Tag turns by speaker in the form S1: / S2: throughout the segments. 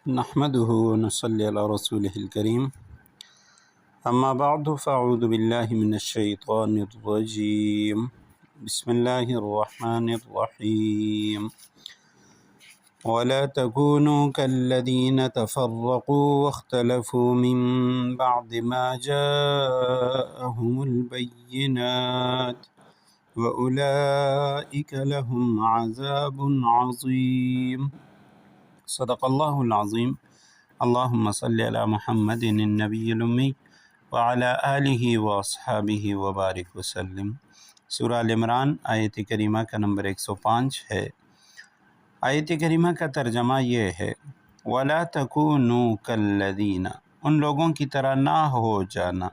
S1: نحمده ونصلي على رسوله الكريم اما بعد فاعوذ بالله من الشيطان الرجيم بسم الله الرحمن الرحيم ولا تكونوا كالذين تفرقوا واختلفوا من بعد ما جاءهم البينات وأولئك لهم عذاب عظيم صدق اللہ العظیم اللہم صلی علی محمد النبی الامی وعلی آلہ واصحابہ وبارک وسلم۔ سورہ ال عمران آیت کریمہ کا نمبر 105 ہے۔ آیت کریمہ کا ترجمہ یہ ہے وَلَا تَكُونُوا كَالَّذِينَ، ان لوگوں کی طرح نہ ہو جانا،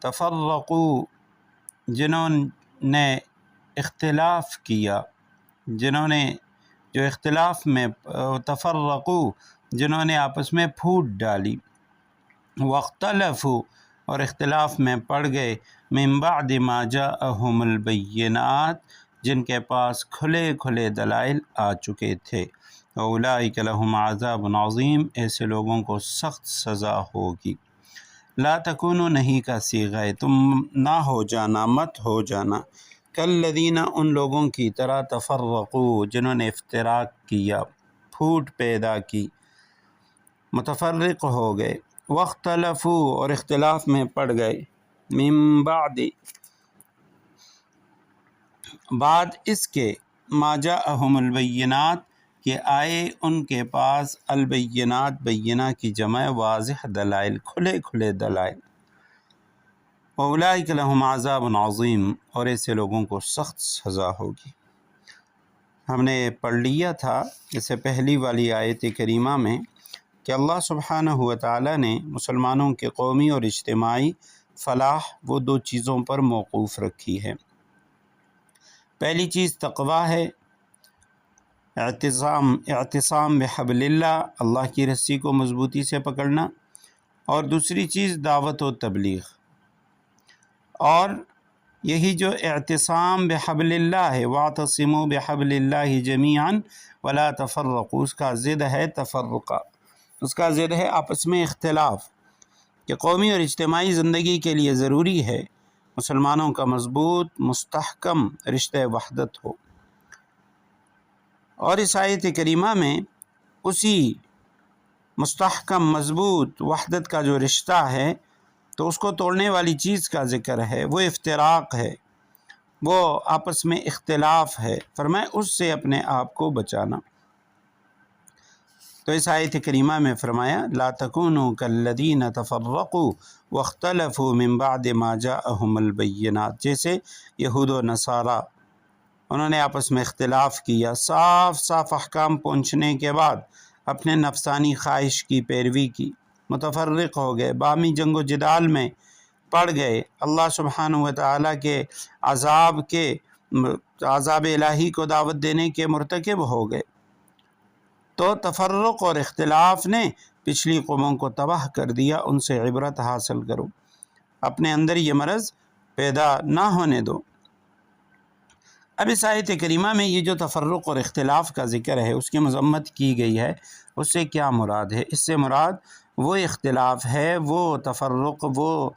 S1: تفرقوا، جنہوں نے اختلاف کیا، جنہوں نے جو اختلاف میں تفرقوا، جنہوں نے آپس میں پھوٹ ڈالی، واختلفوا، اور اختلاف میں پڑ گئے، من بعد ما جاءہم البینات، جن کے پاس کھلے کھلے دلائل آ چکے تھے، اولئک لہم عذاب عظیم، ایسے لوگوں کو سخت سزا ہوگی۔ لا تکونوا نہیں کا صیغہ ہے، تم نہ ہو جانا، مت ہو جانا، کالذین، ان لوگوں کی طرح، تفرقوا، جنہوں نے افتراق کیا، پھوٹ پیدا کی، متفرق ہو گئے، واختلفوا، اور اختلاف میں پڑ گئے، من بعد اس کے، ما جاءہم البینات، کہ آئے ان کے پاس، البینات، بینہ کی جمع واضح دلائل، کھلے کھلے دلائل، اولئک لہم عذاب عظیم، اور ایسے لوگوں کو سخت سزا ہوگی۔ ہم نے پڑھ لیا تھا اس سے پہلی والی آیت کریمہ میں کہ اللہ سبحانہ و تعالی نے مسلمانوں کے قومی اور اجتماعی فلاح وہ دو چیزوں پر موقوف رکھی ہے۔ پہلی چیز تقوی ہے، اعتصام بحبل اللہ، اللہ کی رسی کو مضبوطی سے پکڑنا، اور دوسری چیز دعوت و تبلیغ۔ اور یہی جو اعتصام بحبل اللہ ہے، واعتصموا بحبل اللہ جمیعا ولا تفرقوا، اس کا ضد ہے تفرقہ، اس کا ضد ہے آپس میں اختلاف، کہ قومی اور اجتماعی زندگی کے لیے ضروری ہے مسلمانوں کا مضبوط مستحکم رشتہ وحدت ہو۔ اور اس آیت کریمہ میں اسی مستحکم مضبوط وحدت کا جو رشتہ ہے تو اس کو توڑنے والی چیز کا ذکر ہے، وہ افتراق ہے، وہ آپس میں اختلاف ہے، فرمائے اس سے اپنے آپ کو بچانا۔ تو اس آیت کریمہ میں فرمایا لا تکونوا کالذین تفرقوا واختلفوا من بعد ما جاءہم البینات، جیسے یہود و نصارہ، انہوں نے آپس میں اختلاف کیا، صاف صاف احکام پہنچنے کے بعد اپنے نفسانی خواہش کی پیروی کی، متفرق ہو گئے، باہمی جنگ و جدال میں پڑ گئے، اللہ سبحانہ و تعالیٰ کے عذاب الہی کو دعوت دینے کے مرتکب ہو گئے۔ تو تفرق اور اختلاف نے پچھلی قوموں کو تباہ کر دیا، ان سے عبرت حاصل کرو، اپنے اندر یہ مرض پیدا نہ ہونے دو۔ اب اس آیت کریمہ میں یہ جو تفرق اور اختلاف کا ذکر ہے، اس کی مذمت کی گئی ہے، اس سے کیا مراد ہے؟ اس سے مراد وہ اختلاف ہے، وہ تفرق، وہ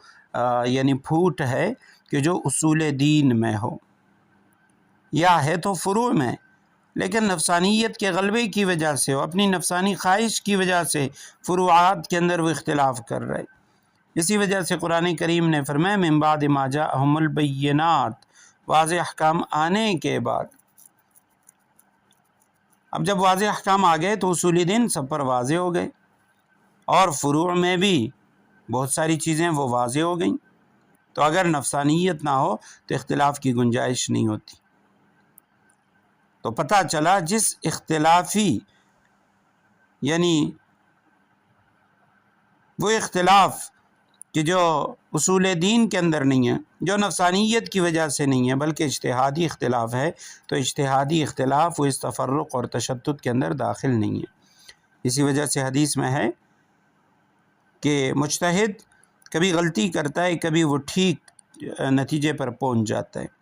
S1: یعنی پھوٹ ہے کہ جو اصول دین میں ہو، یا ہے تو فروع میں، لیکن نفسانیت کے غلبے کی وجہ سے ہو، اپنی نفسانی خواہش کی وجہ سے فروعات کے اندر وہ اختلاف کر رہے۔ اسی وجہ سے قرآن کریم نے فرمایا من بعد ما جاءہم البینات، واضح احکام آنے کے بعد۔ اب جب واضح احکام آ گئے تو اصول دین سب پر واضح ہو گئے، اور فروع میں بھی بہت ساری چیزیں وہ واضح ہو گئیں، تو اگر نفسانیت نہ ہو تو اختلاف کی گنجائش نہیں ہوتی۔ تو پتہ چلا جس اختلافی، یعنی وہ اختلاف کہ جو اصول دین کے اندر نہیں ہے، جو نفسانیت کی وجہ سے نہیں ہے بلکہ اجتہادی اختلاف ہے، تو اجتہادی اختلاف وہ اس تفرق اور تشدد کے اندر داخل نہیں ہے۔ اسی وجہ سے حدیث میں ہے کہ مجتہد کبھی غلطی کرتا ہے، کبھی وہ ٹھیک نتیجے پر پہنچ جاتا ہے۔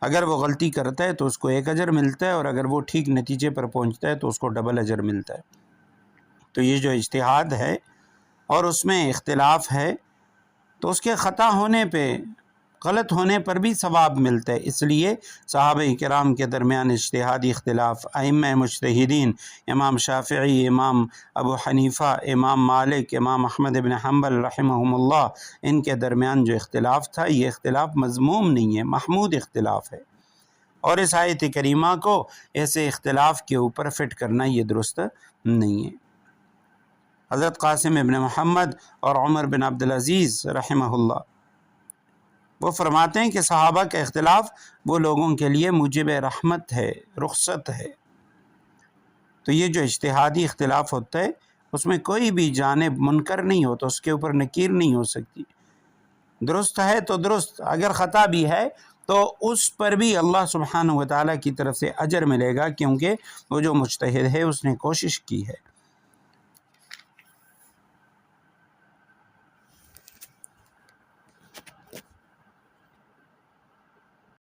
S1: اگر وہ غلطی کرتا ہے تو اس کو 1 اجر ملتا ہے، اور اگر وہ ٹھیک نتیجے پر پہنچتا ہے تو اس کو ڈبل اجر ملتا ہے۔ تو یہ جو اجتہاد ہے اور اس میں اختلاف ہے تو اس کے خطا ہونے پہ، غلط ہونے پر بھی ثواب ملتا ہے۔ اس لیے صحابہ کرام کے درمیان اجتہادی اختلاف، ائمہ مجتہدین، امام شافعی، امام ابو حنیفہ، امام مالک، امام احمد بن حنبل رحمہم اللہ، ان کے درمیان جو اختلاف تھا یہ اختلاف مذموم نہیں ہے، محمود اختلاف ہے، اور اس آیت کریمہ کو ایسے اختلاف کے اوپر فٹ کرنا یہ درست نہیں ہے۔ حضرت قاسم ابن محمد اور عمر بن عبدالعزیز رحمہ اللہ وہ فرماتے ہیں کہ صحابہ کا اختلاف وہ لوگوں کے لیے موجب رحمت ہے، رخصت ہے۔ تو یہ جو اجتہادی اختلاف ہوتا ہے اس میں کوئی بھی جانب منکر نہیں ہوتا، اس کے اوپر نکیر نہیں ہو سکتی، درست ہے تو درست، اگر خطا بھی ہے تو اس پر بھی اللہ سبحانہ و تعالیٰ کی طرف سے اجر ملے گا، کیونکہ وہ جو مجتہد ہے اس نے کوشش کی ہے۔